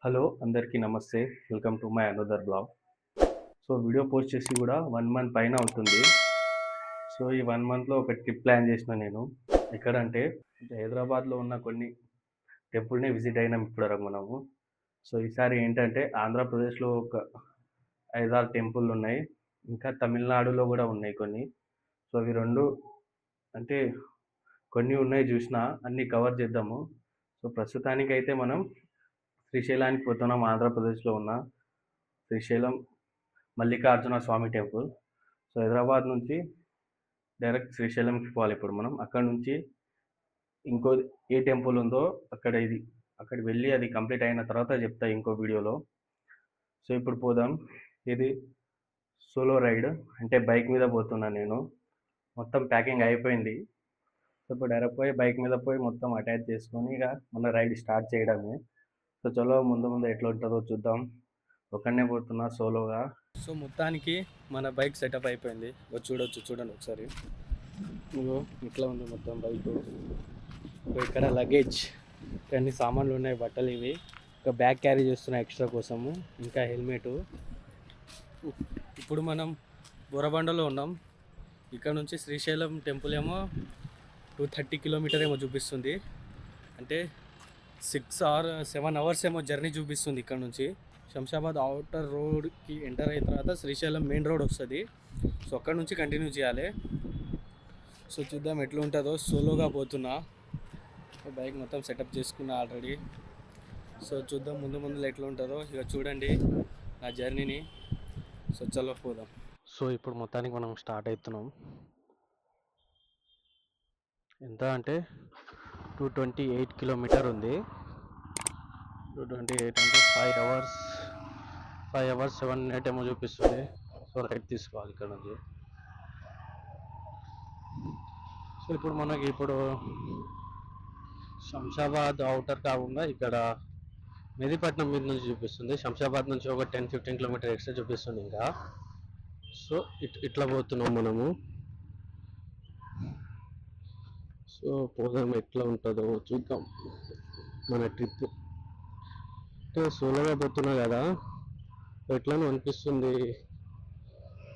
Hello అందరికీ నమస్తే. Welcome to my another blog. So video post చేసి కూడా 1 మంత్ పైన అవుతుంది. సో ఈ 1 మంత్‌లో ఒక ట్రిప్ ప్లాన్ చేసిన నేను. ఎక్కడంటే హైదరాబాద్‌లో ఉన్న కొన్ని టెంపుల్‌ని విజిట్ అయినాం ఇప్పటివరకు మనము. సో ఈసారి ఏంటంటే ఆంధ్రప్రదేశ్‌లో ఒక 5, 6 టెంపుల్లున్నాయి. ఇంకా తమిళనాడులో కూడా ఉన్నాయి కొన్ని. సో అవి 2 అంటే కొన్ని ఉన్నాయి చూసినా అన్నీ కవర్ చేద్దాము. సో ప్రస్తుతానికైతే మనం శ్రీశైలానికి పోతున్నాం. ఆంధ్రప్రదేశ్‌లో ఉన్న శ్రీశైలం మల్లికార్జున స్వామి టెంపుల్. సో హైదరాబాద్ నుంచి డైరెక్ట్ శ్రీశైలంకి పోవాలి ఇప్పుడు మనం. అక్కడ నుంచి ఇంకో ఏ టెంపుల్ ఉందో అక్కడికి వెళ్ళి అది కంప్లీట్ అయిన తర్వాత చెప్తా ఇంకో వీడియోలో. సో ఇప్పుడు పోదాం. ఇది సోలో రైడ్, అంటే బైక్ మీద పోతున్నా నేను. మొత్తం ప్యాకింగ్ అయిపోయింది. సో ఇప్పుడు డైరెక్ట్ పోయి బైక్ మీద పోయి మొత్తం అటాచ్ చేసుకొని ఇక మన రైడ్ స్టార్ట్ చేయడమే. సో చలో ముందు ముందు ఎట్లా ఉంటుందో చూద్దాం. ఒక్కడనే పోతున్నా సోలోగా. సో మొత్తానికి మన బైక్ సెటప్ అయిపోయింది. చూడండి ఒకసారి. ఇగో ఇట్లా ఉంది మొత్తం బైక్. ఇక్కడ లగేజ్ అన్ని సామాన్లు ఉన్నాయి, బట్టలు ఇవి. ఒక బ్యాగ్ క్యారీ చేస్తున్నా ఎక్స్ట్రా కోసము, ఇంకా హెల్మెట్. ఇప్పుడు మనం బోరబండలో ఉన్నాం. ఇక్కడ నుంచి శ్రీశైలం టెంపుల్ ఏమో 230 కిలోమీటర్ ఏమో చూపిస్తుంది. అంటే 6 or 7 అవర్స్ ఏమో జర్నీ చూపిస్తుంది ఇక్కడ నుంచి. శంషాబాద్ అవుటర్ రోడ్కి ఎంటర్ అయిన తర్వాత శ్రీశైలం మెయిన్ రోడ్ వస్తుంది. సో అక్కడ నుంచి కంటిన్యూ చేయాలి. సో చూద్దాం ఎట్లా ఉంటుందో. సోలోగా పోతున్నా, బైక్ మొత్తం సెటప్ చేసుకున్నా ఆల్రెడీ. సో చూద్దాం ముందు ఎట్లా ఉంటుందో. ఇక చూడండి నా జర్నీని. సో చలో పోదాం. సో ఇప్పుడు మొత్తానికి మనం స్టార్ట్ అవుతున్నాం. ఎంత అంటే 228 కిలోమీటర్ ఉంది. 228 అంటే 5 అవర్స్ 7 మినిట్ ఏమో చూపిస్తుంది. సో రైట్ తీసుకోవాలి ఇక్కడ నుంచి. సో ఇప్పుడు మనకి శంషాబాద్ అవుటర్ కాకుండా ఇక్కడ మెహదీపట్నం మీద నుంచి చూపిస్తుంది. శంషాబాద్ నుంచి ఒక 10-15 కిలోమీటర్ ఎక్స్ట్రా చూపిస్తుంది ఇంకా. సో ఇట్లా పోతున్నాం మనము. సో పోదాం ఎట్లా ఉంటుందో చూద్దాం మన ట్రిప్. అంటే సోలోగా పోతున్నా కదా, ఎట్లానో అనిపిస్తుంది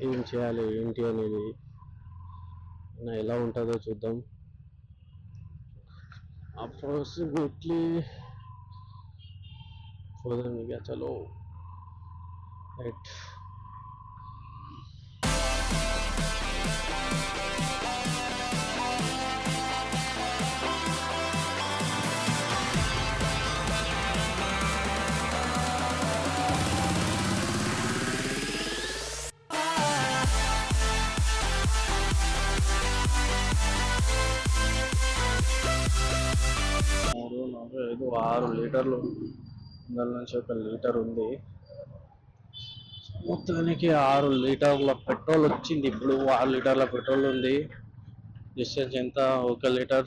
ఏం చేయాలి ఏంటి అనేది. ఎలా ఉంటుందో చూద్దాం. అప్రాక్సిమేట్లీ పోదాం ఇక. చలో రైట్. మూడు, 4, 5, 6 లీటర్లు. ఇందులో నుంచి 1 లీటర్ ఉంది. మొత్తానికి 6 లీటర్ల పెట్రోల్ వచ్చింది. ఇప్పుడు 6 లీటర్ల పెట్రోల్ ఉంది. డిస్టెన్స్ ఎంత? 1 లీటర్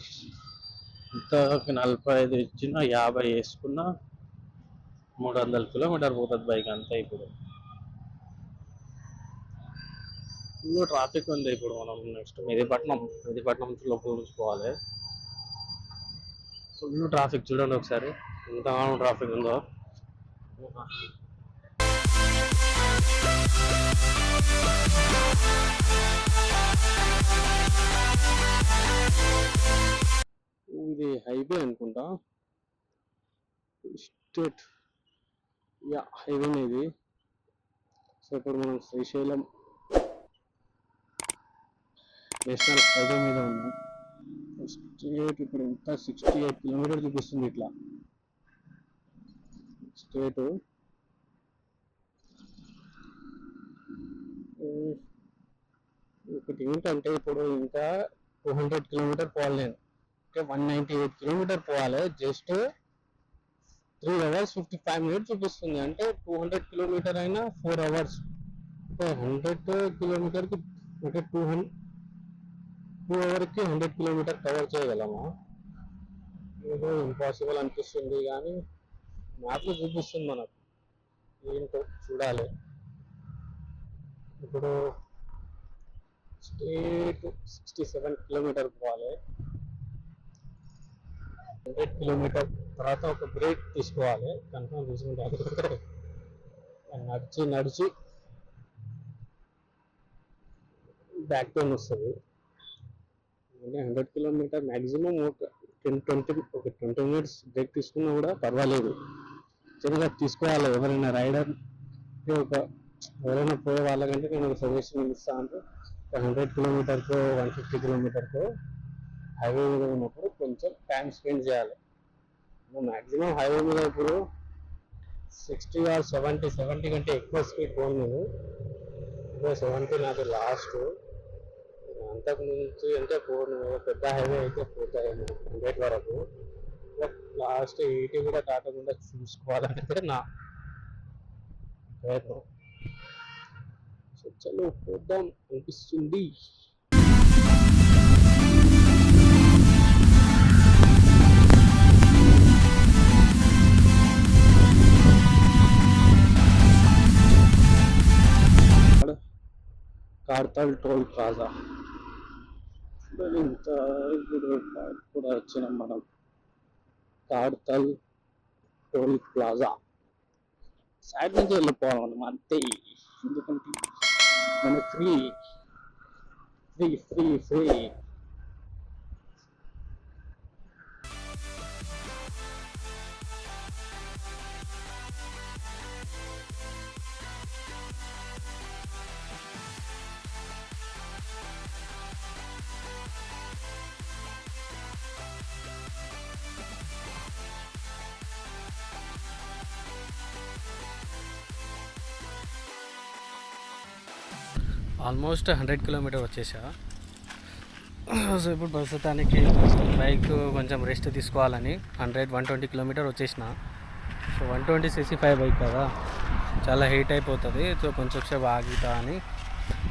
ఇంత 45 ఇచ్చిన 50 వేసుకున్నా 300 కిలోమీటర్ పోతుంది బైక్ అంతా. ఇప్పుడు ఫుల్ ట్రాఫిక్ ఉంది. ఇప్పుడు మనం నెక్స్ట్ మెహదీపట్నం లోపల చూసుకోవాలి. ఫుల్ ట్రాఫిక్ చూడండి ఒకసారి ఎంత ట్రాఫిక్ ఉందో. ఇది హైవే అనుకుంటా, స్టేట్ హైవేనే ఇది. సో ఇప్పుడు మనం శ్రీశైలం నేషనల్ హైవే మీద ఉన్నాం. స్ట్రేట్ ఇప్పుడు ఎంత 68 కిలోమీటర్ చూపిస్తుంది ఇట్లా స్ట్రేట్. ఒకటి ఏంటంటే ఇప్పుడు ఇంకా 200 కిలోమీటర్ పోవాలి నేను. అంటే 198 కిలోమీటర్ పోవాలి. జస్ట్ 3 hours 55 minutes చూపిస్తుంది. అంటే 200 కిలోమీటర్ అయినా 4 hours. 100 కిలోమీటర్కి అంటే 2 అవర్కి 100 కిలోమీటర్ కవర్ చేయగలమా? ఏదో ఇంపాసిబుల్ అనిపిస్తుంది, కానీ మ్యాప్లో చూపిస్తుంది మనకు. ఏంటో చూడాలి. ఇప్పుడు స్ట్రేట్ 67 కిలోమీటర్ పోవాలి. 100 కిలోమీటర్ తర్వాత ఒక బ్రేక్ తీసుకోవాలి, కన్ఫర్మ్ తీసుకుంటే నడిచి నడిచి బ్యాక్ పెయిన్ వస్తుంది. 100 కిలోమీటర్ మ్యాక్సిమం ఒక 20 మినిట్స్ బ్రేక్ తీసుకున్నా కూడా పర్వాలేదు, చిన్నగా తీసుకోవాలి. ఎవరైనా రైడర్ ఎవరైనా పోయే వాళ్ళకంటే నేను ఒక సజెషన్ ఇస్తాను. 100 కిలోమీటర్కో 150 కిలోమీటర్కో హైవే మీద ఉన్నప్పుడు కొంచెం టైం స్పెండ్ చేయాలి. మ్యాక్సిమం హైవే మీద ఇప్పుడు 60 ఆర్ 70 కంటే ఎక్కువ స్పీడ్ పోను నేను. 70 నాకు లాస్ట్. అంతకు మించి అంటే పోను. పెద్ద హైవే అయితే పోతాయేమో 100 వరకు. లాస్ట్ 80 కూడా దాటకుండా చూసుకోవాలనేది నా ప్రయత్నం. సో చలో పోదాం అనిపిస్తుంది. కార్తల్ టోల్ ప్లాజా ఇంత కూడా వచ్చినాం మనం. కార్తల్ టోల్ ప్లాజా సైడ్ నుంచి వెళ్ళిపోవాలి మనం అంతే. ఎందుకంటే మనకు free free free free. Almost 100 kilometre వచ్చేసా. సో ఇప్పుడు ప్రస్తుతానికి బైక్ కొంచెం రెస్ట్ తీసుకోవాలని 120 కిలోమీటర్ వచ్చేసిన. సో 120cc5 బైక్ కదా, చాలా హీట్ అయిపోతుంది. సో కొంచెం సేపు ఆగుతా అని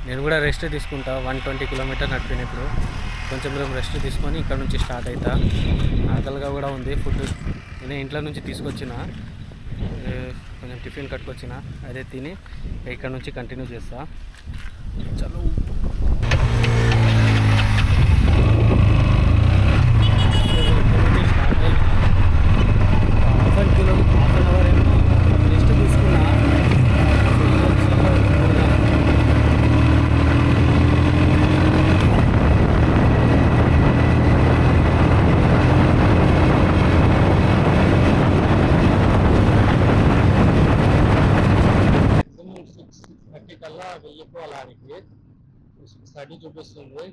నేను కూడా రెస్ట్ తీసుకుంటా. 120 కిలోమీటర్ నడిపినప్పుడు కొంచెం దూరం రెస్ట్ తీసుకొని ఇక్కడ నుంచి స్టార్ట్ అవుతా. ఆకలిగా కూడా ఉంది. ఫుడ్ నేను ఇంట్లో నుంచి తీసుకొచ్చిన, కొంచెం టిఫిన్ కట్టుకొచ్చిన, అదే తిని ఇక్కడ నుంచి కంటిన్యూ చేస్తా. చలో హాఫ్ అన్ అవర్ ఏమో రెస్ట్ తీసుకున్నా. వెళ్ళిపోవాలానికి 6:30 చూపిస్తుంది.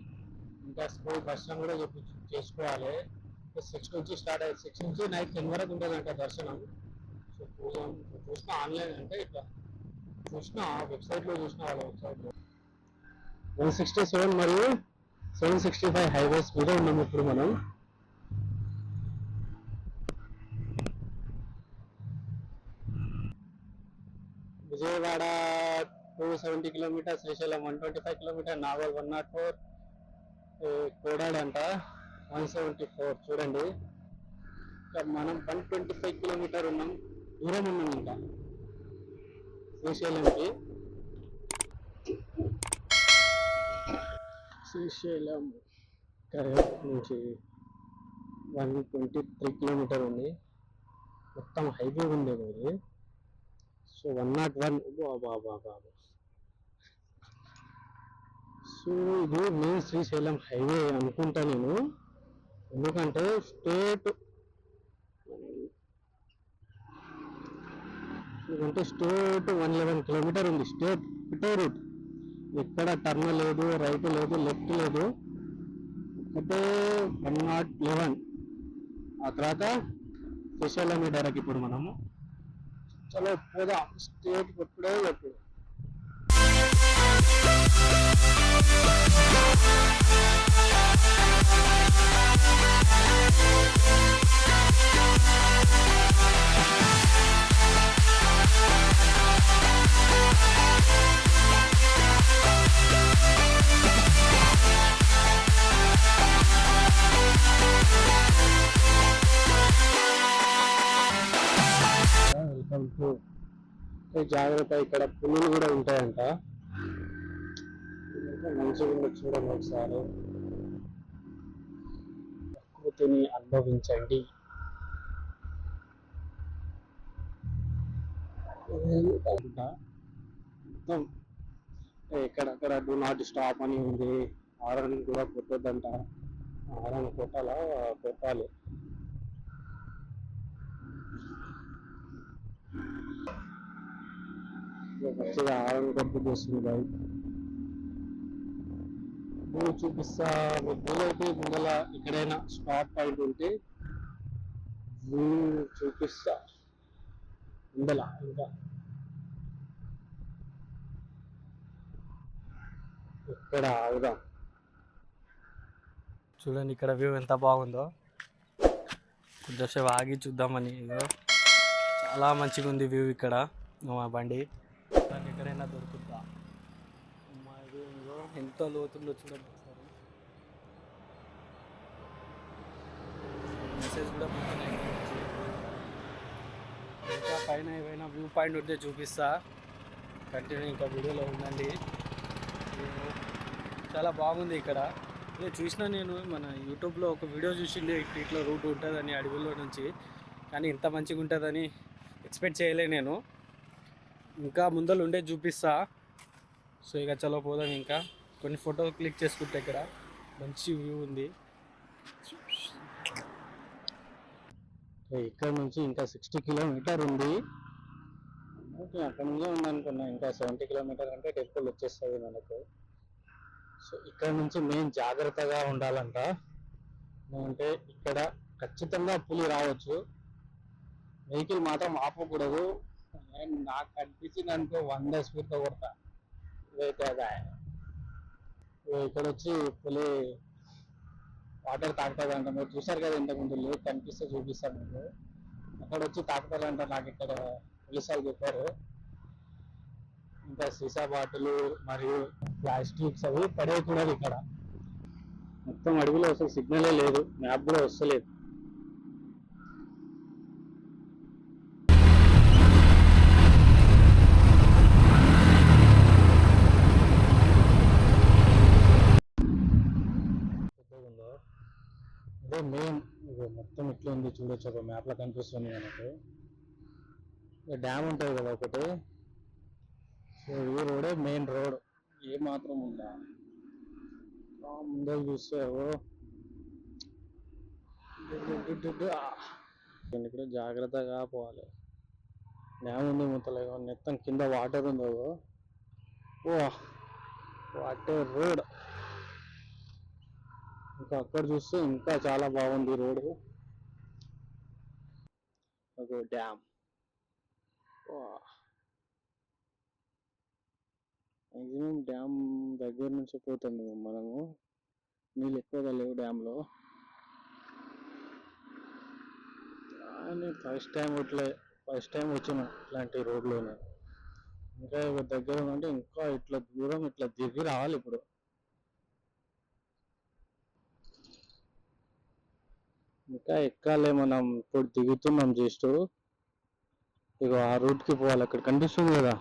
ఇంకా స్కూల్ దర్శనం కూడా చేసుకోవాలి. 6 నుంచి స్టార్ట్ అయ్యి 6 నుంచి నైట్ 10 వరకు ఉంటుందంట దర్శనం. సో చూసిన ఆన్లైన్ అంటే ఇట్లా చూసిన వెబ్సైట్లో చూసిన వాళ్ళ వెబ్సైట్లో 167 మరియు 765 హైవేస్ మీద ఉన్నాము ఇప్పుడు మనం. విజయవాడ 270 కిలోమీటర్, శ్రీశైలం 125 కిలోమీటర్, నాగోల్ 104, కోడాడ్ అంట 174. చూడండి, మనం 125 కిలోమీటర్ ఉన్నాం, దూరం ఉన్నాం ఇంకా శ్రీశైలంకి. శ్రీశైలం కరెక్ట్ నుంచి 123 కిలోమీటర్ ఉంది. మొత్తం హైవే ఉంది ఇది. సో 101. బాబా. సో ఇది మెయిన్ శ్రీశైలం హైవే అనుకుంటా నేను, ఎందుకంటే స్టేట్ 111 కిలోమీటర్ ఉంది. స్టేట్ ఒకటే రూట్, ఎక్కడ టర్న్ లేదు, రైట్ లేదు, లెఫ్ట్ లేదు, ఒకటే 111. ఆ తర్వాత శ్రీశైలం డైరెక్ట్ ఇప్పుడు మనము. చలో పోదాం, స్టేట్ కొట్టుడే కొట్టుడు. Welcome to. జాగ్రత్త, ఇక్కడ పులులు కూడా ఉంటాయంట. మంచిగా చూడండి ఒకసారి, ప్రకృతిని అనుభవించండి. మొత్తం ఎక్కడక్కడ డూ నాట్ స్టాప్ అని ఉంది. హారన్ కూడా కొట్టొద్దంట. హారన్ కొట్టాలి. మంచిగా హారన్ కొట్టు చేస్తుంది బైక్. చూపిస్తా మీకు వీలైతే ముందర ఎక్కడైనా స్టాప్ పాయింట్ ఉంటే వ్యూ చూపిస్తా ముందల. ఇంకా ఇక్కడ ఆగుదాం. చూడండి ఇక్కడ వ్యూ ఎంత బాగుందో. కొంచెంసేపు ఆగి చూద్దామని. ఇదో చాలా మంచిగా ఉంది వ్యూ ఇక్కడ. మా బండి దాన్ని ఎక్కడైనా దొరుకుతుందా. మా ఇదో ఎంత లోతుందో చూడండి ఒకసారి. మెసేజ్ కూడా ఇంకా పైన ఏమైనా వ్యూ పాయింట్ ఉంటే చూపిస్తా. కంటిన్యూ ఇంకా వీడియోలో ఉండండి. చాలా బాగుంది ఇక్కడ. ఇదే చూసినా నేను మన యూట్యూబ్లో ఒక వీడియో చూసిండే ఇట్లా రూట్ ఉంటుందని అడవిలో నుంచి. కానీ ఇంత మంచిగా ఉంటుందని ఎక్స్పెక్ట్ చేయలే నేను. ఇంకా ముందర ఉండే చూపిస్తా. సో ఇక చలో పోదాం. ఇంకా కొన్ని ఫోటో క్లిక్ చేసుకుంటే ఇక్కడ మంచి వ్యూ ఉంది. ఇక్కడ నుంచి ఇంకా 60 కిలోమీటర్ ఉంది. ఓకే, అక్కడ నుంచే ఉందనుకున్నా. ఇంకా 70 కిలోమీటర్ అంటే టెంపుల్ వచ్చేస్తుంది మనకు. సో ఇక్కడ నుంచి మెయిన్ జాగ్రత్తగా ఉండాలంట. అంటే ఇక్కడ ఖచ్చితంగా పులి రావచ్చు. వెహికల్ మాత్రం ఆపకూడదు. నాకు అనిపించింది అనుకో 100 స్పీడ్తో కొడతా. ఇదైతే ఇక్కడ వచ్చి పులి వాటర్ తాగుతుందంట. మీరు చూసారు కదా ఇంతకుముందు. లేక్ కనిపిస్తే చూపిస్తాను మీకు. అక్కడ వచ్చి తాగుతారంట. నాకు ఇక్కడ పోలీసులు చెప్పారు. ఇంకా సీసా బాటిల్ మరియు ప్లాస్టిక్స్ అవి పడేయకూడదు ఇక్కడ. మొత్తం అడవిలో అసలు సిగ్నలే లేదు. మ్యాప్ కూడా వస్తలేదు. అదే మెయిన్ మొత్తం ఇట్లా ఉంది చూడొచ్చు. ఒక మ్యాప్ లో కనిపిస్తుంది మనకు. డ్యామ్ ఉంటుంది కదా ఒకటి. సో ఈ రోడే మెయిన్ రోడ్. ఏ మాత్రం ఉందా ముందర చూస్తే ఇక్కడ జాగ్రత్తగా పోవాలి. డ్యామ్ ఉంది మొత్తం కింద వాటర్ ఉందో. Water road. ఇంకా అక్కడ చూస్తే ఇంకా చాలా బాగుంది రోడ్. ఒక డ్యామ్. మ్యాక్సిమం డ్యామ్ దగ్గర నుంచి పోతుంది మనము. నీళ్ళు ఎక్కువగా లేవు డ్యామ్లో. కానీ ఫస్ట్ టైం వచ్చిన ఇట్లాంటి రోడ్లోనే. ఇంకా దగ్గర ఉంటే ఇంకా ఇట్లా దూరం ఇట్లా దిగి రావాలి. ఇప్పుడు ఇంకా ఎక్కాలి. మనం ఇప్పుడు దిగుతున్నాం జస్ట్. ఇక ఆ రూట్కి పోవాలి. అక్కడ కనిపిస్తుంది కదా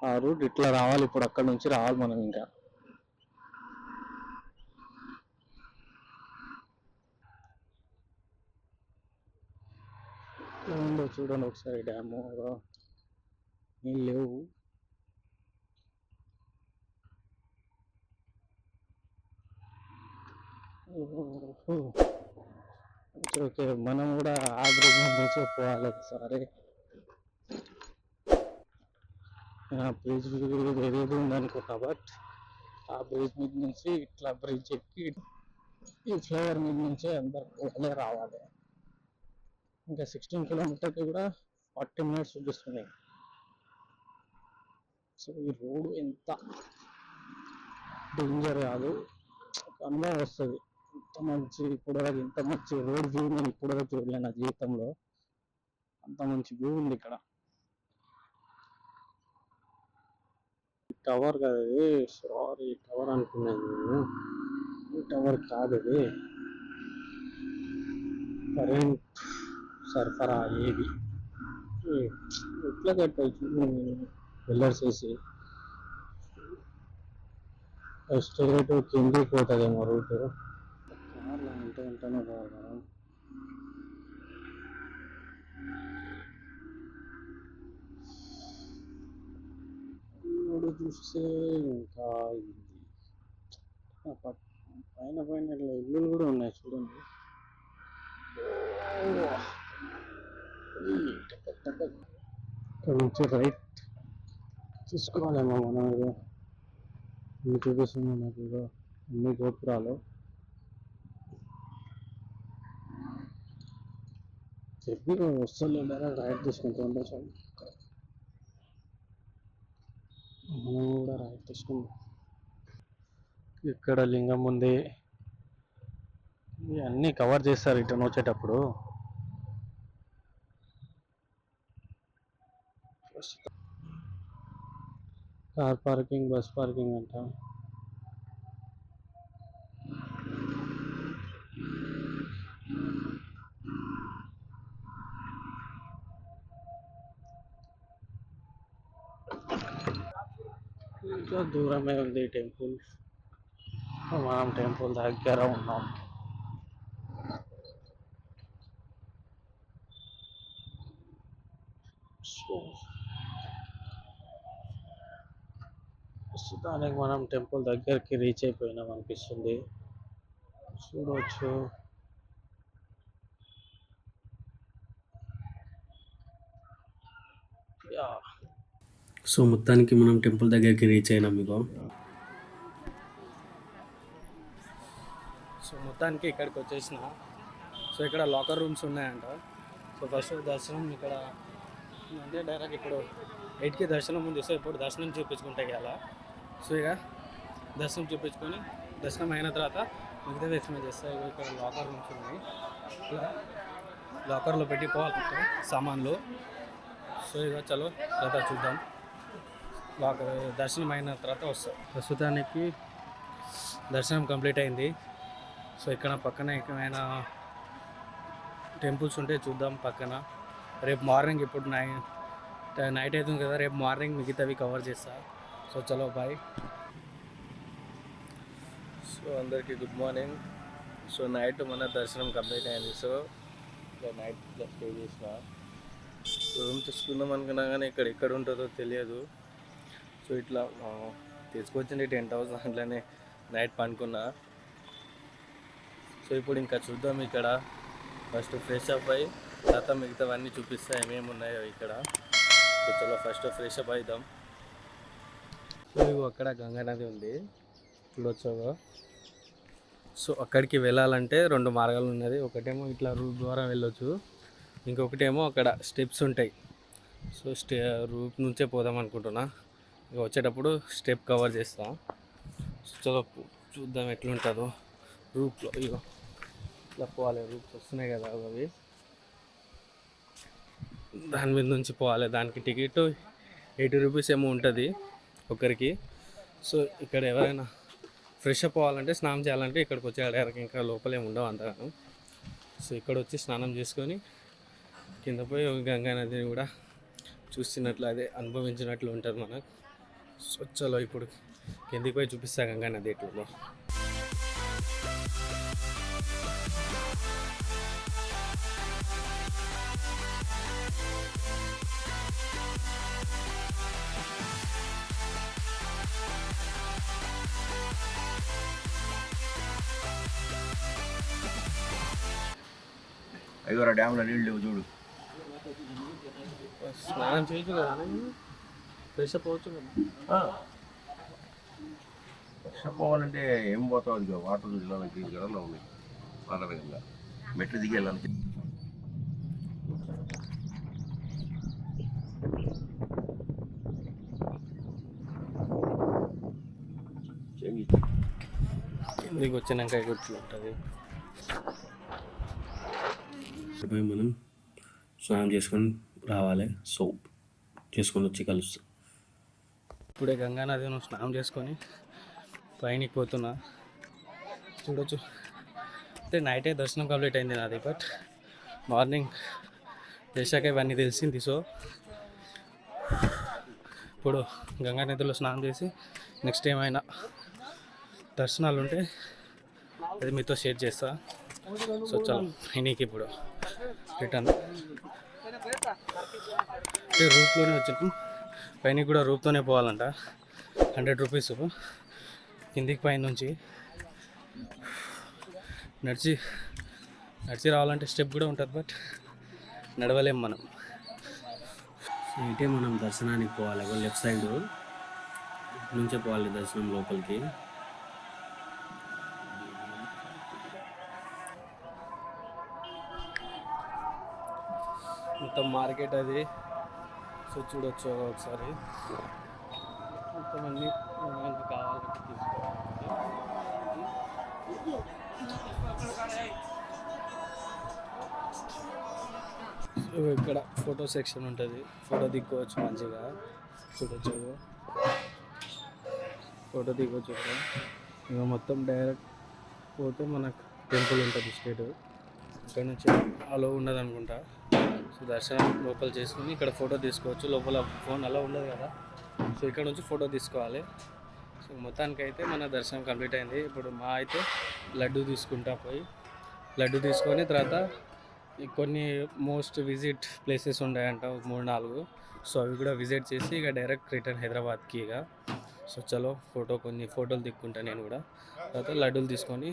ఆ రూట్. ఇట్లా రావాలి. ఇప్పుడు అక్కడ నుంచి రావాలి మనం. ఇంకా ఉందో చూడండి ఒకసారి. డ్యాము నీళ్ళు లేవు. ఓకే, మనం కూడా ఆ బ్రిడ్జ్ నుంచి పోవాలి ఒకసారి. ఆ బ్రిడ్జ్ ఏదేదో ఉందనుకుంటా. బట్ ఆ బ్రిడ్జ్ మీద నుంచి ఇట్లా బ్రిడ్జ్ ఎక్కి ఈ ఫ్లైఓవర్ మీద నుంచే అందరు రావాలి. ఇంకా 16 కిలోమీటర్కి కూడా 40 మినిట్స్ చూపిస్తుంది. సో ఈ రోడ్ ఎంత డేంజర్ కాదు, అనుభవం వస్తుంది. ఇంత మంచి రోడ్ వ్యూ నేను ఇప్పుడు చూడలే నా జీవితంలో. అంత మంచి వ్యూ ఉంది ఇక్కడ. టవర్ కదా ఇది. సారీ, టవర్ అనుకున్నాను నేను. ఈ టవర్ కాదు ఇది. కరెంట్ సరఫరా ఏది ఎట్లా కట్టచ్చు. పిల్లర్స్ వేసి స్ట్రైట్ కిందికి పోతుందేమో రూట్. కార్లో వెంటనే పోవాలి. చూస్తే ఇంకా ఇది పైన పైన ఇట్లా ఇల్లులు కూడా ఉన్నాయి చూడండి. ఇక్కడ నుంచి రైట్ తీసుకోవాలేమో మనం. ఏదో ఇల్లు చూపిస్తుంది నాకు, ఏదో అన్ని గోపురాలు చెప్పి వస్తలేదా. రైట్ తీసుకుంటూ ఉండొచ్చు. మనం కూడా రైట్ తీసుకుంటాం. ఇక్కడ లింగం ఉంది. అన్నీ కవర్ చేస్తారు రిటర్న్ వచ్చేటప్పుడు. కార్ పార్కింగ్, బస్ పార్కింగ్ అంట. ఇంకా దూరమే ఉంది టెంపుల్. మనం టెంపుల్ దగ్గర ఉన్నాం. సో ప్రస్తుతానికి మనం టెంపుల్ దగ్గరికి రీచ్ అయిపోయినాం అనిపిస్తుంది. చూడవచ్చు. సో మొత్తానికి మనం టెంపుల్ దగ్గరికి రీచ్ అయినాం మీకు. సో మొత్తానికి ఇక్కడికి వచ్చేసిన. సో ఇక్కడ లాకర్ రూమ్స్ ఉన్నాయంట. సో ఫస్ట్ దర్శనం ఇక్కడ అంటే డైరెక్ట్ ఇప్పుడు 8కి దర్శనం ఉంది. సో ఇప్పుడు దర్శనం చూపించుకుంటాయి కదా. సో ఇక దర్శనం చూపించుకొని దర్శనం అయిన తర్వాత మిగతా ఎక్స్ప్లెయిన్ చేస్తాయి. ఇక్కడ లాకర్ రూమ్స్ ఉన్నాయి. ఇలా లాకర్లో పెట్టి పోవాలంటే సామాన్లు. సో ఇక చలో తర్వాత చూద్దాం. లాకర్ దర్శనం అయిన తర్వాత వస్తాం. ప్రస్తుతానికి దర్శనం కంప్లీట్ అయింది. సో ఇక్కడ పక్కన ఏమైనా టెంపుల్స్ ఉంటే చూద్దాం పక్కన. రేపు మార్నింగ్ ఇప్పుడు నైట్ అవుతుంది కదా, రేపు మార్నింగ్ మిగతావి కవర్ చేస్తా. సో చలో బాయ్. సో అందరికీ గుడ్ మార్నింగ్. సో నైట్ మన దర్శనం కంప్లీట్ అయింది. సో నైట్ ఇట్లా స్టే చేసిన. రూమ్ తీసుకుందాం అనుకున్నా కానీ ఎక్కడ ఉంటుందో తెలియదు. సో ఇట్లా తీసుకొచ్చింది టెంట్ హౌస్, దాంట్లోనే నైట్ పండుకున్నా. సో ఇప్పుడు ఇంకా చూద్దాం. ఇక్కడ ఫస్ట్ ఫ్రెష్ అప్ అయ్యి తర్వాత మిగతావన్నీ చూపిస్తా ఏమేమి ఉన్నాయో ఇక్కడ. సో చలో ఫస్ట్ ఫ్రెష్ అప్ అవుదాం. సో ఇవి అక్కడ గంగా నది ఉంది చూడొచ్చు. సో అక్కడికి వెళ్ళాలంటే 2 మార్గాలు ఉన్నది. ఒకటేమో ఇట్లా రూట్ ద్వారా వెళ్ళొచ్చు, ఇంకొకటేమో అక్కడ స్టెప్స్ ఉంటాయి. సో రూట్ నుంచే పోదాం అనుకుంటున్నా. ఇక వచ్చేటప్పుడు స్టెప్ కవర్ చేస్తా. సో చలో చూద్దాం ఎట్లుంటుందో. రూట్లో ఇగో ఇట్లా పోవాలి. రూట్స్ వస్తున్నాయి కదా అవి, దాని మీద నుంచి పోవాలి. దానికి టికెట్ 80 రూపీస్ ఏమో ఉంటుంది ఒకరికి. సో ఇక్కడ ఎవరైనా ఫ్రెష్ అప్ అవ్వాలంటే, స్నానం చేయాలంటే ఇక్కడికి వచ్చే డైరెక్ట్, ఇంకా లోపలేం ఉండవు అంతగాను. సో ఇక్కడ వచ్చి స్నానం చేసుకొని కింద పోయి గంగా నదిని కూడా చూస్తున్నట్లు, అదే అనుభవించినట్లు ఉంటుంది మనకు. సో చలో ఇప్పుడు కిందికి పోయి చూపిస్తా గంగా నది ఎట్లుందో. ఐదుగురు డ్యామ్లో నీళ్ళు లేవు చూడు. స్నానం చేయొచ్చు కదా, ఫ్రెష్ అప్ అవ్వచ్చు కదా. పోవాలంటే ఏం పోతావు, అది వాటర్ వెళ్ళాలని కదా ఉన్నాయి. వాటర్ కింద మెట్లు దిగి వెళ్ళాలి. కిందికి వచ్చినాక ఎగుట్లు ఉంటుంది. పోయి మనం స్నానం చేసుకొని రావాలి. సో చేసుకొని వచ్చి కలుస్తాం. ఇప్పుడే గంగా నదిలో స్నానం చేసుకొని పైనకి పోతున్నా. చూడొచ్చు. అయితే నైటే దర్శనం కంప్లీట్ అయింది నాది, బట్ మార్నింగ్ చేశాక ఇవన్నీ తెలిసింది. సో ఇప్పుడు గంగా నదిలో స్నానం చేసి నెక్స్ట్ ఏమైనా దర్శనాలు ఉంటే అది మీతో షేర్ చేస్తా. సో చలో పైనకి ఇప్పుడు రిటర్న్ రూట్లోనే వచ్చినాం. పైనకి కూడా రూట్తోనే పోవాలంట. 100 రూపీస్ కిందికి పైన నుంచి. నడిచి రావాలంటే స్టెప్ కూడా ఉంటుంది, బట్ నడవలేం మనం. ఇటే మనం దర్శనానికి పోవాలి, లెఫ్ట్ సైడ్ నుంచే పోవాలి దర్శనం లోపలికి. మొత్తం మార్కెట్ అది, సో చూడొచ్చు ఒకసారి. మొత్తం అన్ని ఏమైనా కావాలంటే తీసుకోవాలి. సో ఇక్కడ ఫోటో సెక్షన్ ఉంటుంది, ఫోటో దిక్కోవచ్చు మంచిగా. చూడొచ్చు, ఫోటో దిగవచ్చు ఇక్కడ. ఇక మొత్తం డైరెక్ట్ పోతే మనకు టెంపుల్ ఉంటుంది స్ట్రేట్. ఇక్కడ నుంచి అలో ఉండదు అనుకుంటా. సో దర్శనం లోపల చేసుకుని ఇక్కడ ఫోటో తీసుకోవచ్చు. లోపల ఫోన్ అలా ఉండదు కదా, సో ఇక్కడ నుంచి ఫోటో తీసుకోవాలి. సో మొత్తానికైతే మన దర్శనం కంప్లీట్ అయింది. ఇప్పుడు మా అయితే లడ్డు తీసుకుంటా పోయి లడ్డు తీసుకొని తర్వాత కొన్ని మోస్ట్ విజిట్ ప్లేసెస్ ఉన్నాయంట 3-4. సో అవి కూడా విజిట్ చేసి ఇక డైరెక్ట్ రిటర్న్ హైదరాబాద్కి ఇక. సో చలో కొన్ని ఫోటోలు దిక్కుంటా నేను కూడా. తర్వాత లడ్డూలు తీసుకొని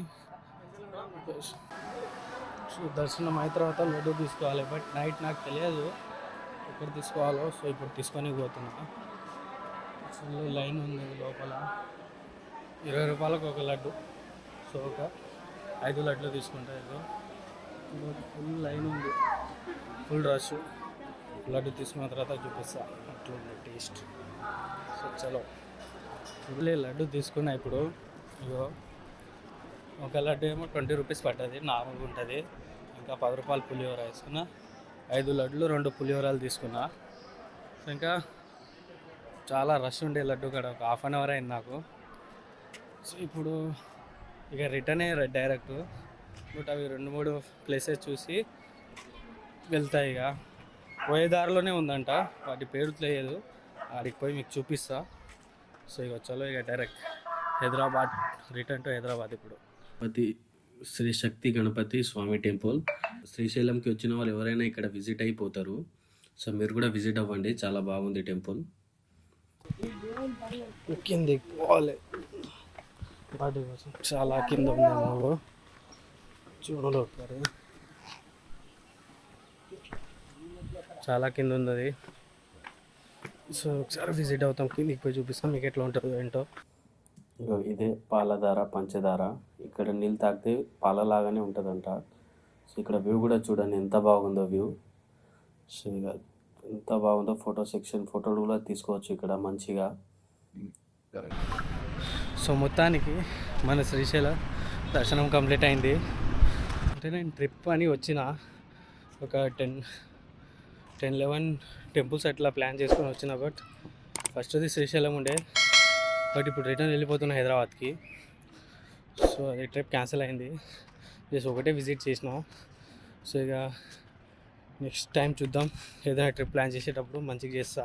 సో దర్శనం అయిన తర్వాత లడ్డు తీసుకోవాలి. బట్ నైట్ నాకు తెలియదు ఎక్కడ తీసుకోవాలో. సో ఇప్పుడు తీసుకొని పోతున్నా. ఫుల్ లైన్ ఉంది లోపల, 20 రూపాయలకు ఒక లడ్డు. సో ఒక 5 లడ్లు తీసుకుంటా. ఇదో ఫుల్ లైన్ ఉంది, ఫుల్ రష్. లడ్డు తీసుకున్న తర్వాత చూపిస్తా అట్లుంది టేస్ట్. సో చలో ఇప్పుడు లడ్డు తీసుకున్నా. ఇప్పుడు ఇగో ఒక లడ్డు ఏమో 20 రూపీస్ పడ్డది, నార్మల్గా ఉంటుంది. ఇంకా 10 రూపాయలు పులిహోర వేసుకున్నా. 5 లడ్లు 2 పులిహోరాలు తీసుకున్నా. సో ఇంకా చాలా రష్ ఉండే లడ్డు కాడ ఒక హాఫ్ అన్ అవర్ అయింది నాకు. సో ఇప్పుడు ఇక రిటర్నే డైరెక్ట్. బట్ అవి 2-3 ప్లేసెస్ చూసి వెళ్తాయి. ఇక పోయే దారిలోనే ఉందంట, వాటి పేరు తెలియదు. ఆడికి పోయి మీకు చూపిస్తా. సో ఇక చలో ఇక direct Hyderabad, return to Hyderabad. ఇప్పుడు శ్రీ శక్తి గణపతి స్వామి టెంపుల్. శ్రీశైలంకి వచ్చిన వాళ్ళు ఎవరైనా ఇక్కడ విజిట్ అయిపోతారు. సో మీరు కూడా విజిట్ అవ్వండి, చాలా బాగుంది టెంపుల్. కిందకి పోవాలి, వాటి కోసం చాలా కింద ఉంది. చూడలేరు, చాలా కింద ఉంది అది. సో ఒకసారి విజిట్ అవుతాం, కిందికి పోయి చూపిస్తాం మీకు ఎట్లా ఉంటుందో ఏంటో. ఇదే పాలధార, పంచదార. ఇక్కడ నీళ్ళు తాగితే పాలలాగానే ఉంటుందంట. సో ఇక్కడ వ్యూ కూడా చూడండి ఎంత బాగుందో వ్యూ. సో ఇక ఎంత బాగుందో. ఫోటో సెక్షన్, ఫోటోలు కూడా తీసుకోవచ్చు ఇక్కడ మంచిగా. సో మొత్తానికి మన శ్రీశైలం దర్శనం కంప్లీట్ అయింది. అంటే నేను ట్రిప్ అని వచ్చిన ఒక 10-11 టెంపుల్స్ అట్లా ప్లాన్ చేసుకొని వచ్చిన. బట్ ఫస్ట్ది శ్రీశైలం ఉండే, బట్ ఇప్పుడు రిటర్న్ వెళ్ళిపోతున్నా హైదరాబాద్కి. సో అది ట్రిప్ క్యాన్సిల్ అయింది. జస్ట్ ఒకటే విజిట్ చేసిన. సో ఇక నెక్స్ట్ టైం చూద్దాం, ఏదైనా ట్రిప్ ప్లాన్ చేసేటప్పుడు మంచిగా చేస్తా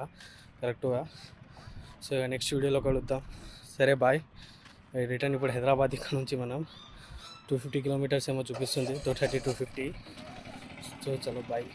కరెక్ట్గా. సో ఇక నెక్స్ట్ వీడియోలో కలుద్దాం. సరే బాయ్. రిటర్న్ ఇప్పుడు హైదరాబాద్ ఇక్కడ నుంచి మనం 250 కిలోమీటర్స్ ఏమో చూపిస్తుంది, 230-250. సో చలో బాయ్.